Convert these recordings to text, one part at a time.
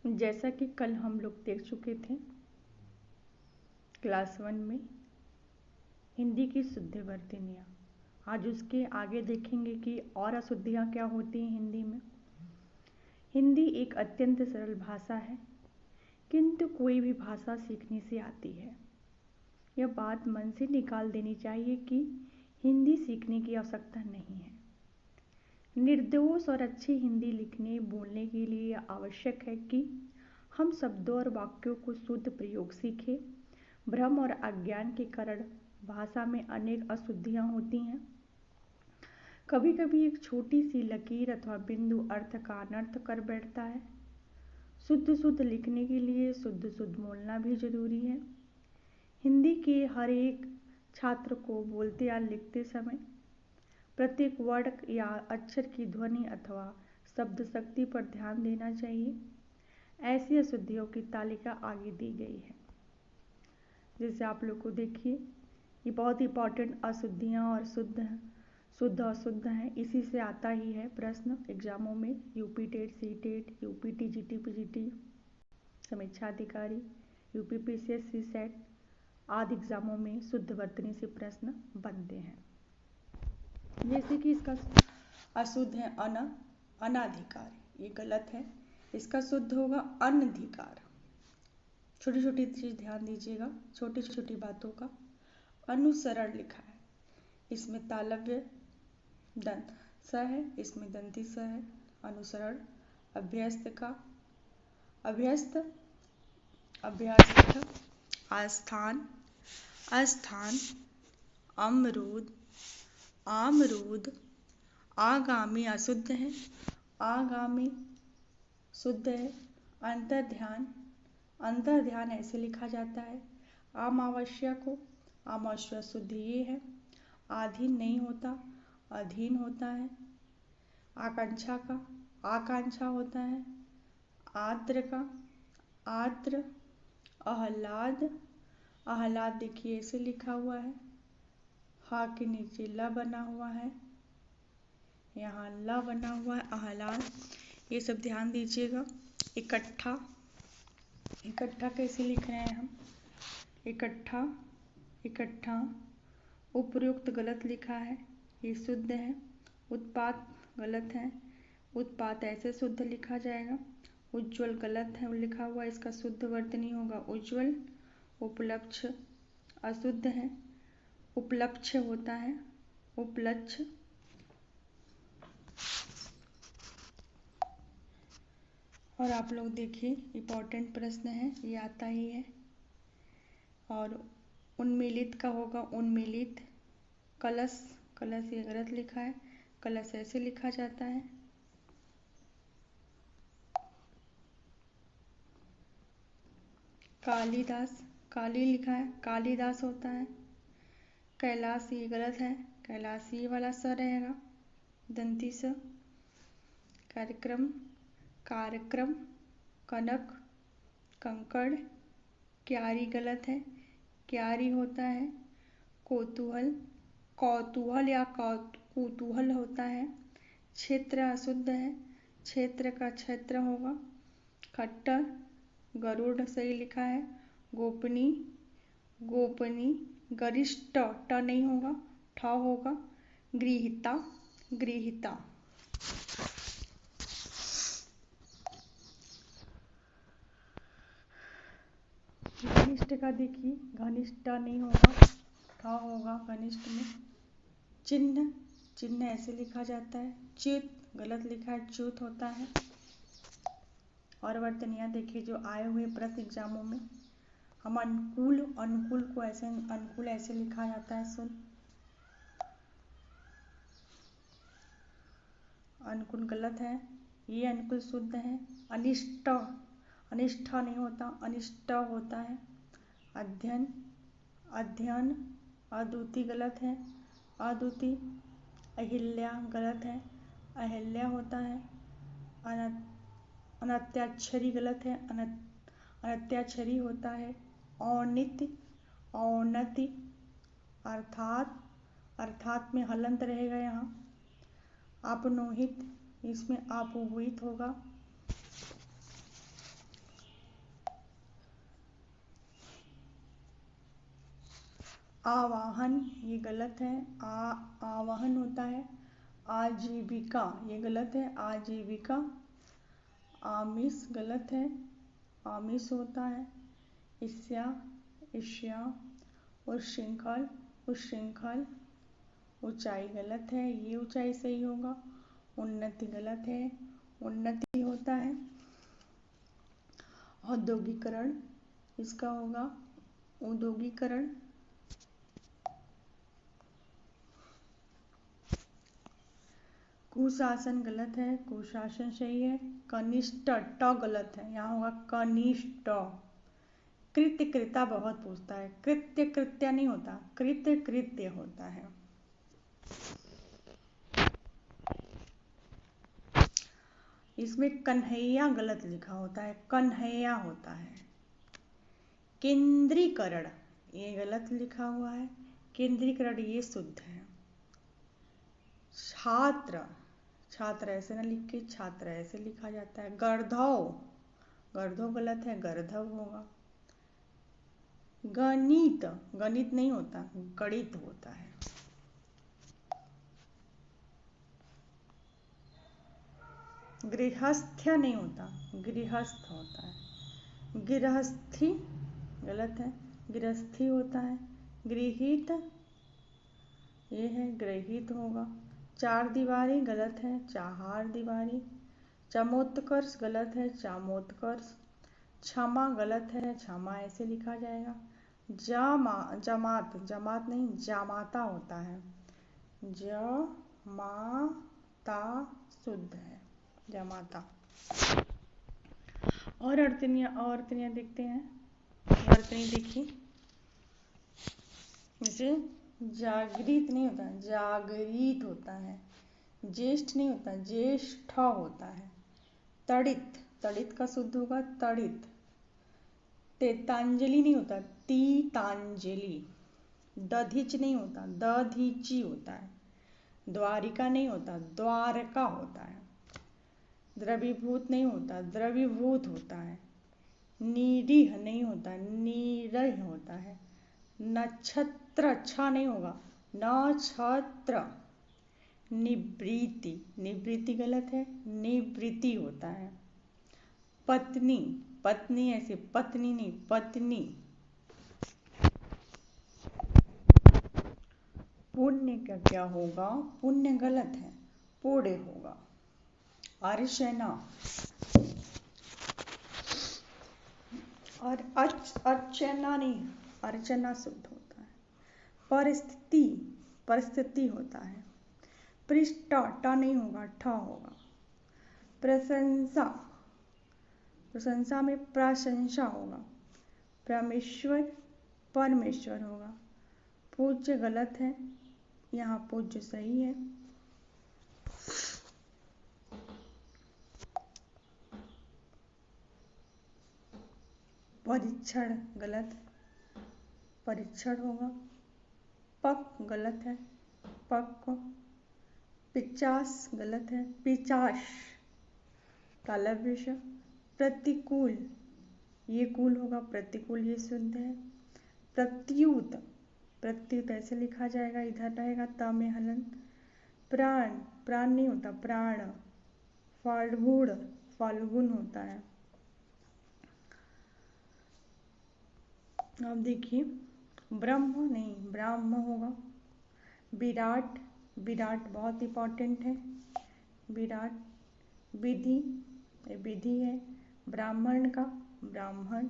जैसा कि कल हम लोग देख चुके थे क्लास 1 में हिंदी की शुद्ध वर्तनियाँ, आज उसके आगे देखेंगे कि और अशुद्धियाँ क्या होती हैं हिंदी में। हिंदी एक अत्यंत सरल भाषा है, किंतु कोई भी भाषा सीखने से आती है। यह बात मन से निकाल देनी चाहिए कि हिंदी सीखने की आवश्यकता नहीं है। निर्दोष और अच्छी हिंदी लिखने बोलने के लिए यह आवश्यक है कि हम शब्दों और वाक्यों को शुद्ध प्रयोग सीखें। भ्रम और अज्ञान के कारण भाषा में अनेक अशुद्धियाँ होती हैं। कभी कभी एक छोटी सी लकीर अथवा बिंदु अर्थ का अनर्थ कर बैठता है। शुद्ध लिखने के लिए शुद्ध बोलना भी जरूरी है। हिंदी के हर एक छात्र को बोलते या लिखते समय प्रत्येक वर्ड या अक्षर की ध्वनि अथवा शब्द शक्ति पर ध्यान देना चाहिए। ऐसी अशुद्धियों की तालिका आगे दी गई है। जैसे आप लोग को देखिए, ये बहुत इंपॉर्टेंट अशुद्धियाँ और शुद्ध अशुद्ध हैं। इसी से आता ही है प्रश्न एग्जामों में, UP TET, C TET, UP T, GT, PGT, समीक्षा अधिकारी, यूपी पीसीएस, सी सेट आदि एग्जामों में शुद्ध वर्तनी से प्रश्न बनते हैं। जैसे कि इसका अशुद्ध है अनाधिकार, ये गलत है। इसका शुद्ध होगा अनधिकार। छोटी छोटी चीज ध्यान दीजिएगा, छोटी छोटी बातों का। अनुसरण लिखा है, इसमें तालव्य दंत स है, इसमें दंती स है। अनुसरण। अभ्यस्त का अभ्यस्त, अभ्यास, आस्थान, अस्थान, अमरूद, आमरूद। आगामी अशुद्ध है, आगामी शुद्ध है। अंतर्ध्यान, अंतर्ध्यान ऐसे लिखा जाता है। अमावस्या को अमावस्या शुद्ध ये है। आधीन नहीं होता, अधीन होता है। आकांक्षा का आकांक्षा होता है। आद्र का आद्र। आह्लाद, आह्लाद देखिए ऐसे लिखा हुआ है। हा के नीचे ल बना हुआ है, यहाँ ल बना हुआ है। आह्लाद, ये सब ध्यान दीजिएगा। इकट्ठा, इकट्ठा कैसे लिख रहे हैं हम? इकट्ठा, इकट्ठा। उपयुक्त गलत लिखा है, ये शुद्ध है। उत्पात गलत है, उत्पात ऐसे शुद्ध लिखा जाएगा। उज्ज्वल गलत है लिखा हुआ, इसका शुद्ध वर्तनी होगा उज्ज्वल। उपलक्ष्य अशुद्ध है, उपलक्ष्य होता है, उपलक्ष्य। और आप लोग देखिए, इम्पोर्टेंट प्रश्न है, ये आता ही है। और उन्मीलित का होगा उन्मीलित। कलश, कलश ये गलत लिखा है, कलश ऐसे लिखा जाता है। कालिदास, काली लिखा है, कालिदास होता है। कैलाश ये गलत है, कैलाश ये वाला स रहेगा, दंती स। कार्यक्रम, कार्यक्रम। कनक, कंकड़। क्यारी गलत है, क्यारी होता है। कौतूहल, कौतूहल या कौतूहल होता है। क्षेत्र अशुद्ध है, क्षेत्र का क्षेत्र होगा। खट्टर, गरुड़ सही लिखा है। गोपनी, गोपनी। गरिष्ठ ट नहीं होगा, ठ होगा। गृहीता, गृहीता। घनिष्ठ का देखिए, घनिष्ठ नहीं होगा, ठ होगा घनिष्ठ में। चिन्ह, चिन्ह ऐसे लिखा जाता है। च्युत गलत लिखा है, च्युत होता है। और वर्तनियाँ देखिए जो आए हुए प्रश्न एग्जामों में। हम अनुकूल, अनुकूल को ऐसे, अनुकूल ऐसे लिखा जाता है शुद्ध। अनुकूल गलत है, ये अनुकूल शुद्ध है। अनिष्ट, अनिष्ठा नहीं होता, अनिष्ट होता है। अध्ययन, अध्ययन। अद्वितीय गलत है, अद्वितीय। अहिल्या गलत है, अहिल्या होता है। अनत्याक्षरी गलत है, अनत्याक्षरी होता है। औन्नति, औन्नति। अर्थात, अर्थात में हलंत रहेगा यहाँ। अपनोहित, इसमें अपोहित होगा। आवाहन ये गलत है, आवाहन होता है। आजीविका ये गलत है, आजीविका। आमिष गलत है, आमिष होता है। ईर्ष्या, ईर्ष्या। उच्छृंखल, उच्छृंखल। ऊंचाई गलत है, ये ऊंचाई सही होगा। उन्नति गलत है, उन्नति होता है। औद्योगिकरण इसका होगा औद्योगिकरण। कुशासन गलत है, कुशासन सही है। कनिष्ठ ट गलत है, यहाँ होगा कनिष्ठ। कृत्य कृता बहुत पूछता है, कृत्य कृत्य नहीं होता, कृत्य कृत्य होता है। इसमें कन्हैया गलत लिखा होता है, कन्हैया होता है। केंद्रीकरण ये गलत लिखा हुआ है, केंद्रीकरण ये शुद्ध है। छात्र, छात्र ऐसे ना लिख के छात्र ऐसे लिखा जाता है। गर्धव, गर्धव गलत है, गर्धव होगा। गणित, गणित नहीं होता, गणित होता है। गृहस्थ्य नहीं होता, गृहस्थ होता है। गृहस्थी गलत है, गृहस्थी होता है। गृहित ये है, गृहित होगा। चार दीवारी गलत है, चार दीवारी। चमोत्कर्ष गलत है, चामोत्कर्ष। क्षमा गलत है, क्षमा ऐसे लिखा जाएगा। जमात, जमात नहीं जामाता होता है। जमाता शुद्ध है, जमाता। और अड़चनियाँ देखते हैं। अड़चनी देखिए, जैसे जागृत नहीं होता, जागृत होता है। ज्येष्ठ नहीं होता, ज्येष्ठ होता है। तड़ित, तड़ित का शुद्ध होगा तड़ित। तेतांजलि नहीं होता, तीतांजलि। दधिच नहीं होता, दधीची होता है। द्वारिका नहीं होता, द्वारका होता है। द्रवीभूत नहीं होता, द्रवीभूत होता है। निरीह नहीं होता, निरह होता है। नक्षत्र अच्छा नहीं होगा, नक्षत्र। निवृत्ति, निवृत्ति गलत है, निवृत्ति होता है। पत्नी, पत्नी ऐसे पत्नी नहीं, पत्नी। पुण्य का क्या होगा, पुण्य गलत है, पुण्य होगा। अर्चना, और अर्चना नहीं, अर्चना शुद्ध होता है। परिस्थिति, परिस्थिति होता है। पृष्ठ ट नहीं होगा, ठ होगा। प्रशंसा, प्रशंसा में प्रशंसा होगा। परमेश्वर, परमेश्वर होगा। पूज्य गलत है, यहाँ पूज्य सही है। परीक्षण गलत, परीक्षण होगा। पक गलत है, पक। पिचास गलत है, पिचाश। तालव्य। प्रतिकूल ये कूल होगा, प्रतिकूल ये शुद्ध है। प्रत्युत, प्रत्युत ऐसे लिखा जाएगा, इधर रहेगा त में हलन। प्राण, प्राण नहीं होता, प्राण। फाल्गुन, फाल्गुन होता है। अब देखिए, ब्रह्म नहीं, ब्राह्म होगा। विराट, विराट बहुत इंपॉर्टेंट है, विराट। विधि, विधि है। ब्राह्मण का, ब्राह्मण।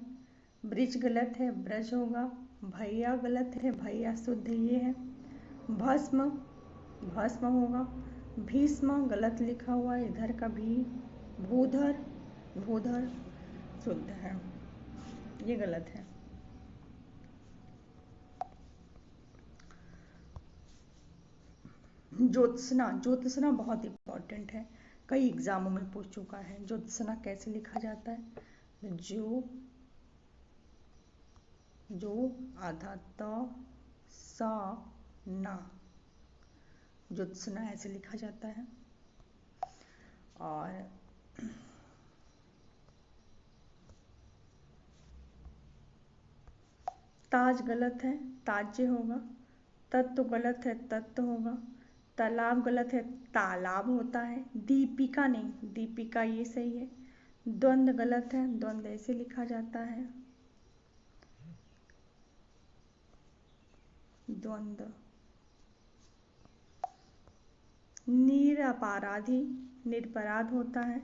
ब्रिज गलत है, ब्रज होगा। भैया गलत है, भैया शुद्ध ये है। भस्म, भस्म होगा। भीष्म गलत लिखा हुआ है, इधर का भी। भूधर, भूधर शुद्ध है, ये गलत है। ज्योत्सना, ज्योत्सना बहुत इंपॉर्टेंट है, कई एग्जामों में पूछ चुका है। ज्योत्सना कैसे लिखा जाता है, जो, जो आधा त सा ना, ज्योत्सना ऐसे लिखा जाता है। और ताज गलत है, ताज्य होगा। तत्व गलत है, तत्व होगा। तालाब गलत है, तालाब होता है। दीपिका नहीं, दीपिका ये सही है। द्वंद्व गलत है, द्वंद्व ऐसे लिखा जाता है, द्वंद्व। निरपराधी, निरपराध होता है,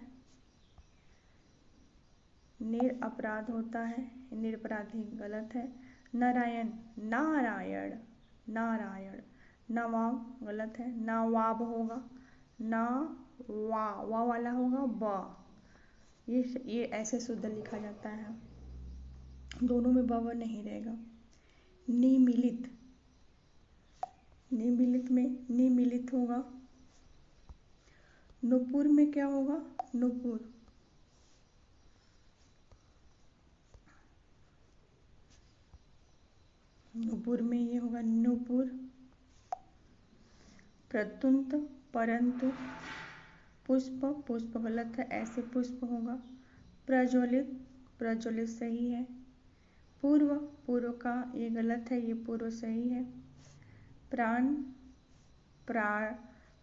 निरपराध होता है, निरपराधी गलत है। नारायण, नारायण, नारायण। नवाब गलत है, नवाब होगा, ना वा वाला होगा ब। ये ऐसे शुद्ध लिखा जाता है, दोनों में ब नहीं रहेगा। निमिलित, निमिलित में निमिलित होगा। नुपुर में क्या होगा, नुपुर। नुपुर में ये होगा नुपुर। प्रतुंत, परंतु। पुष्प, पुष्प गलत है, ऐसे पुष्प होगा। प्रज्वलित, प्रज्वलित सही है। पूर्व, पूर्व का ये गलत है, ये पूर्व सही है। प्राण,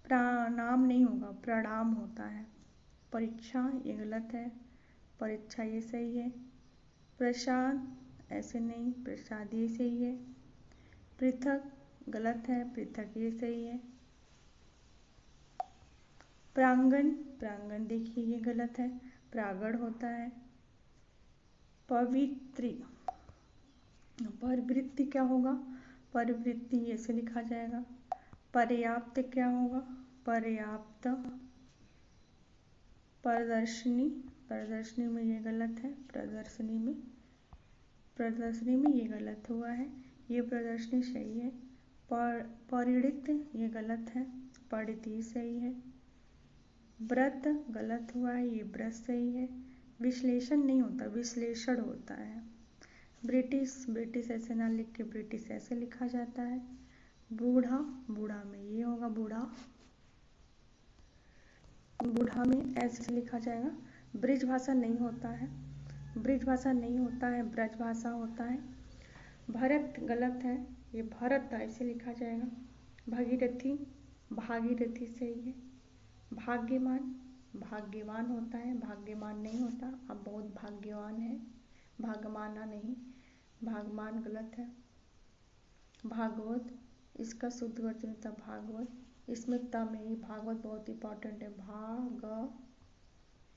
प्रणाम नहीं होगा, प्रणाम होता है। परीक्षा ये गलत है, परीक्षा ये सही है। प्रसाद ऐसे नहीं, प्रसाद ये सही है। पृथक गलत है, पृथक ये सही है। प्रांगण, प्रांगण देखिए ये गलत है, प्रागण होता है। पवित्री, परवृत्ति क्या होगा, परवृत्ति ऐसे लिखा जाएगा। पर्याप्त क्या होगा, पर्याप्त। प्रदर्शनी, प्रदर्शनी में ये गलत है, प्रदर्शनी में, प्रदर्शनी में ये गलत हुआ है, ये प्रदर्शनी सही है। परिणित ये गलत है, परिणति सही है। व्रत गलत हुआ है, ये व्रत सही है। विश्लेषण नहीं होता, विश्लेषण होता है। ब्रिटिश, ब्रिटिश ऐसे ना लिख के ब्रिटिश ऐसे लिखा जाता है। बूढ़ा, बूढ़ा में ये होगा बूढ़ा, बूढ़ा में ऐसे लिखा जाएगा। ब्रिज भाषा नहीं होता है, ब्रिज भाषा नहीं होता है, ब्रज भाषा होता है। भरत गलत है, ये भरत ऐसे लिखा जाएगा। भागीरथी, भागीरथी सही है। भाग्यमान, भाग्यवान होता है, भाग्यमान नहीं होता, आप बहुत भाग्यवान हैं, भागमाना नहीं, भागमान गलत है। भागवत, इसका शुद्ध वचन था भागवत, इसमें त में ही भागवत बहुत इंपॉर्टेंट है। भाग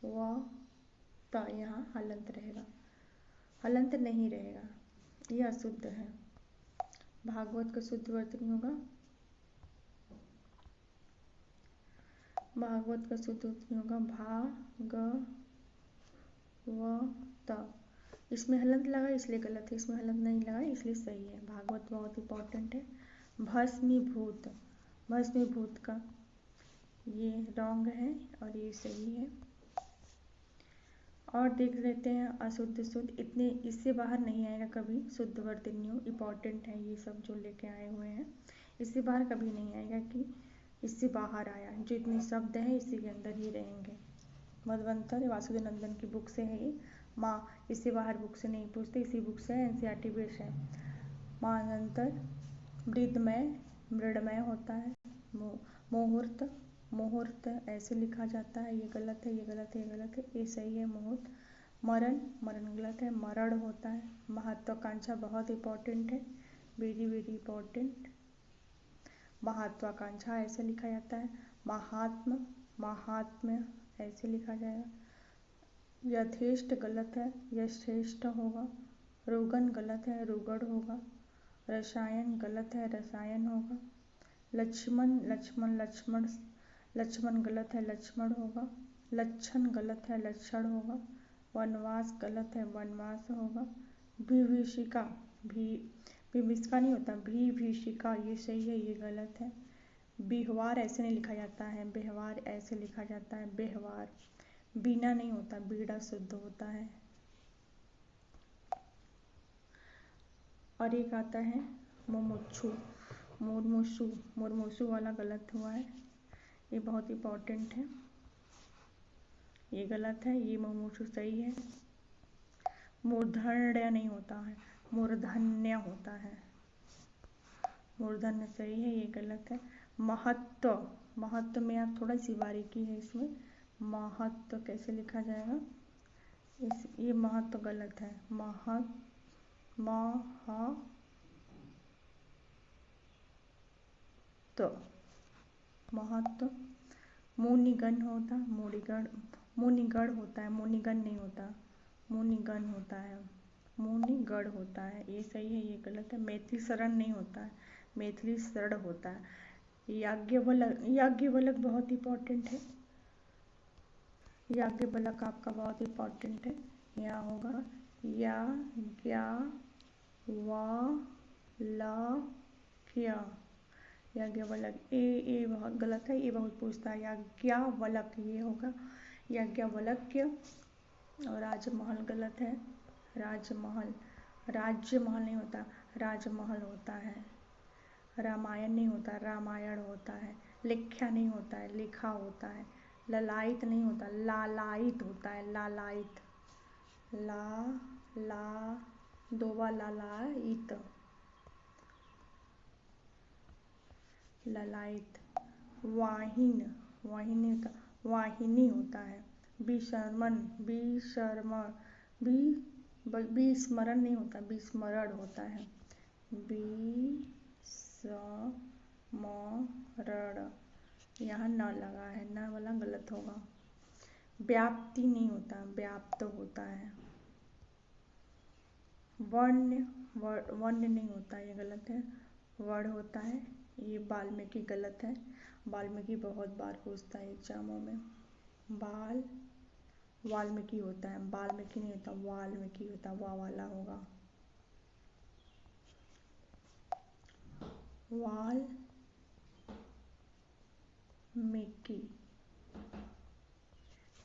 व त, यहाँ हलंत रहेगा, हलंत नहीं रहेगा, यह अशुद्ध है। भागवत का शुद्ध वचन होगा, भागवत का शुद्ध वचन होगा भाग व त। इसमें हलंत लगा इसलिए गलत है, इसमें हलंत नहीं लगा इसलिए सही है। भागवत बहुत इंपॉर्टेंट है। भस्मीभूत, भस्मीभूत का ये रॉन्ग है और ये सही है। और देख लेते हैं अशुद्ध शुद्ध, इतने इससे बाहर नहीं आएगा कभी। शुद्ध वर्तनियों इंपॉर्टेंट है ये सब जो लेके आए हुए हैं, इससे बाहर कभी नहीं आएगा कि इससे बाहर आया। जो इतने शब्द हैं इसी के अंदर ही रहेंगे। मधवंतर वासुदेव नंदन की बुक से है ये, माँ इससे बाहर बुक से नहीं पूछते, इसी बुक से है, NCERT बेस है। मानंतर, मृदमय, मृडमय होता है। मुहूर्त, मुहूर्त ऐसे लिखा जाता है, ये गलत है, ये गलत है, ये गलत है, ये सही है मुहूर्त। मरण, मरण गलत है, मरण होता है। महत्वाकांक्षा बहुत इंपॉर्टेंट है, वेरी वेरी इंपॉर्टेंट। महत्वाकांक्षा ऐसे लिखा जाता है। महात्म, महात्म्य ऐसे लिखा जाएगा। यथेष्ट गलत है, यथेष्ट होगा। रोगन गलत है, रुगड़ होगा। रसायन गलत है, रसायन होगा। लक्ष्मण, लक्ष्मण, लक्ष्मण, लक्ष्मण गलत है, लक्ष्मण होगा। लक्षण गलत है, लक्षण होगा। वनवास गलत है, वनवास होगा। विभीषिका, विभीषिका नहीं होता, विभीषिका ये सही है, ये गलत है। व्यवहार ऐसे नहीं लिखा जाता है, व्यवहार ऐसे लिखा जाता है, व्यवहार। बीना नहीं होता, बीड़ा शुद्ध होता है। और एक आता है मुमुक्षु, मुर्मुषु, मुर्मुषु वाला गलत हुआ है, ये बहुत इंपॉर्टेंट है, ये गलत है, ये मुमुक्षु सही है। मूर्धण्य नहीं होता है, मूर्धन्य होता है। मूर्धन्य सही है, ये गलत है। महत्व, महत्व में आप थोड़ा सी बारीकी है इसमें। महत्व कैसे लिखा जाएगा? ये महत्व गलत है। महत्व। मुनिगण होता, मुनिगण होता है, मुनिगण नहीं होता, मुनिगण होता है, मुनिगढ़ होता है, ये सही है, ये गलत है। मैथिली शरण नहीं होता है, मैथिली शरण होता है। याज्ञवल्क बहुत इंपॉर्टेंट है, याज्ञवल्क आपका बहुत इंपॉर्टेंट है। यहाँ होगा याज्ञवल्क। ए बहुत गलत है, ये बहुत पूछता है। याज्ञवल्क ये होगा याज्ञवल्क्य। और राजमहल गलत है। राजमहल, राज्यमहल नहीं होता, राजमहल होता है। रामायण नहीं होता, रामायण होता है। लिख्या नहीं होता है, लिखा होता है। ललायत नहीं होता, लालायित होता है, लालायित। लालायित, ललायित। वाहिन, वाहिन नहीं होता, वाहिनी होता है। विस्मरण नहीं होता, विस्मरण होता है। विस्मरण, यहाँ न लगा है, न वाला गलत होगा। व्याप्ति नहीं होता, व्याप्त होता है। वन्य नहीं होता, ये गलत है। वर्ण होता है, ये वाल्मीकि गलत है। वाल्मीकि बहुत बार पूछता है एग्जामों में। वाल्मीकि होता है, वाल्मीकि नहीं होता, वाल्मीकि होता, वाला होगा।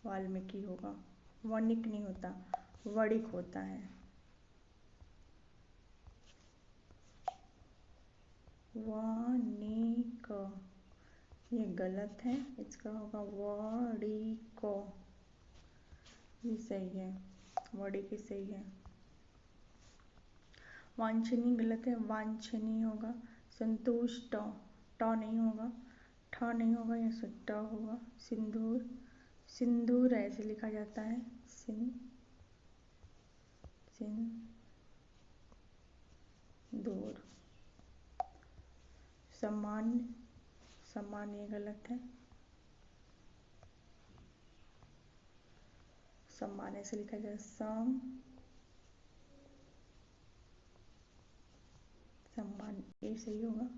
वाल्मीकि होगा। वणिक नहीं होता, वणिक होता है। वणिक, ये गलत है, इसका होगा वणिक, ये सही है, वणिक सही है। वांछनीय गलत है, वांछनीय होगा। संतुष्ट, ट नहीं होगा, ठ नहीं होगा, यहाँ से ट होगा। सिंदूर, सिंदूर ऐसे लिखा जाता है, सिंदूर। सामान्य, सामान्य गलत है, सम्मान ऐसे लिखा जाए, सम्मान, ये सही होगा।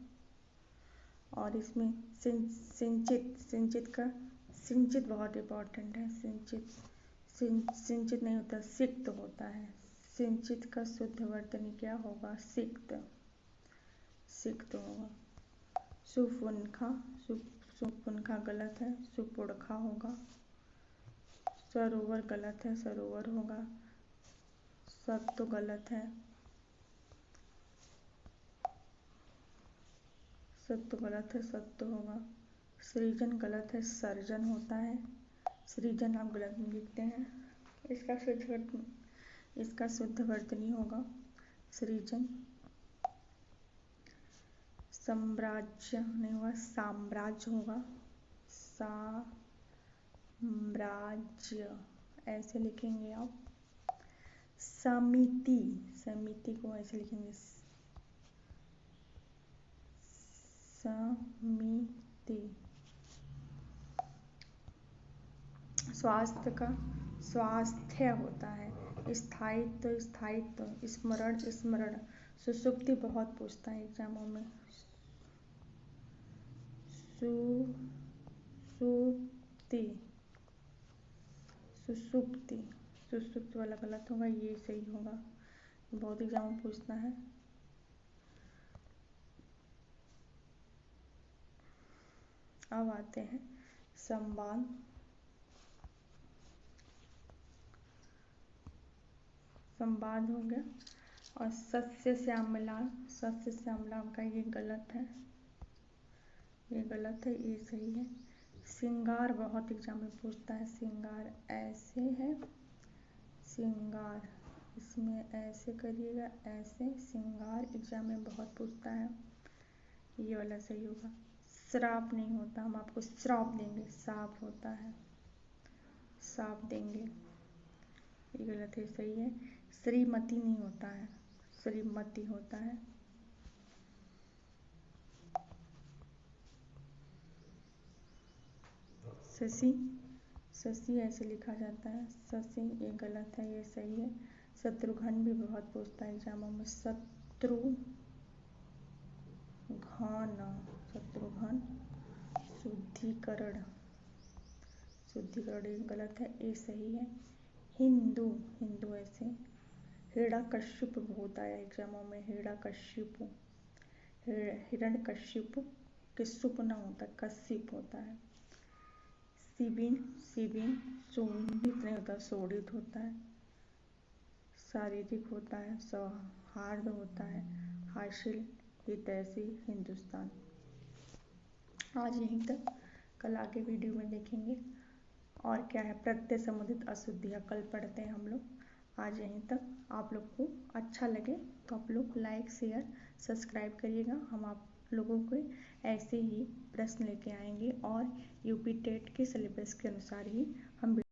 और इसमें सिंचित, सिंचित बहुत इंपॉर्टेंट है। सिंचित नहीं होता, सिक्त होता है। सिंचित का शुद्ध वर्तनी क्या होगा? सिक्त, सिक्त होगा। सुपुनखा गलत है, सुपुड़खा होगा। सरोवर गलत है, सरोवर होगा। सत्व गलत है, सत्व गलत है, सत्व होगा। सृजन गलत है, सर्जन होता है। सृजन आप गलत लिखते हैं, इसका शुद्ध वर्तनी होगा सृजन। साम्राज्य नहीं होगा, साम्राज्य होगा। साम्राज्य ऐसे लिखेंगे आप। समिति, समिति को ऐसे लिखेंगे, समिति। स्वास्थ्य का स्वास्थ्य होता है। स्थायित्व, स्थायित्व। स्मरण, स्मरण। सुसुप्ति बहुत पूछता है एग्जामों में। सुसुप्ति, सुसुप्ति, सुसुप्ति वाला गलत होगा, ये सही होगा, बहुत एग्जाम में पूछता है। अब आते हैं संवाद। संवाद हो गया। और सस्य श्यामलाल, सस्य श्यामलाल का ये गलत है, ये गलत है, ये सही है। श्रृंगार बहुत एग्जाम में पूछता है, श्रृंगार ऐसे है, श्रृंगार इसमें ऐसे करिएगा, ऐसे। श्रृंगार एग्जाम में बहुत पूछता है, ये वाला सही होगा। श्राप नहीं होता, हम आपको श्राप देंगे, साप होता है, साप देंगे, ये गलत है, सही है। श्रीमती नहीं होता है, श्रीमती होता है। शशि, शशि ऐसे लिखा जाता है, शशि, ये गलत है, ये सही है। शत्रुघ्न भी बहुत पूछता है एग्जामों में, शत्रुघ्न, शत्रुघ्न। शुद्धिकरण, शुद्धिकरण ये गलत है, ये सही है। हिंदू, हिंदू ऐसे। हिरण्यकश्यप होता है एग्जामों में, हिरण्यकश्यप, हिरण्यकश्यप, कश्यप ना होता, कश्यप होता है। शिबिन, शिबिन, शोभित नहीं होता, शोभित होता है। शारीरिक होता है, सौहार्द होता है। हासिल, हितैषी, हिंदुस्तान। आज यहीं तक, कल आगे वीडियो में देखेंगे और क्या है प्रत्यय संबंधित अशुद्धियाँ, कल पढ़ते हैं हम लोग। आज यहीं तक, आप लोग को अच्छा लगे तो आप लोग लाइक शेयर सब्सक्राइब करिएगा। हम आप लोगों को ऐसे ही प्रश्न लेके आएंगे और यूपी टेट के सिलेबस के अनुसार ही हम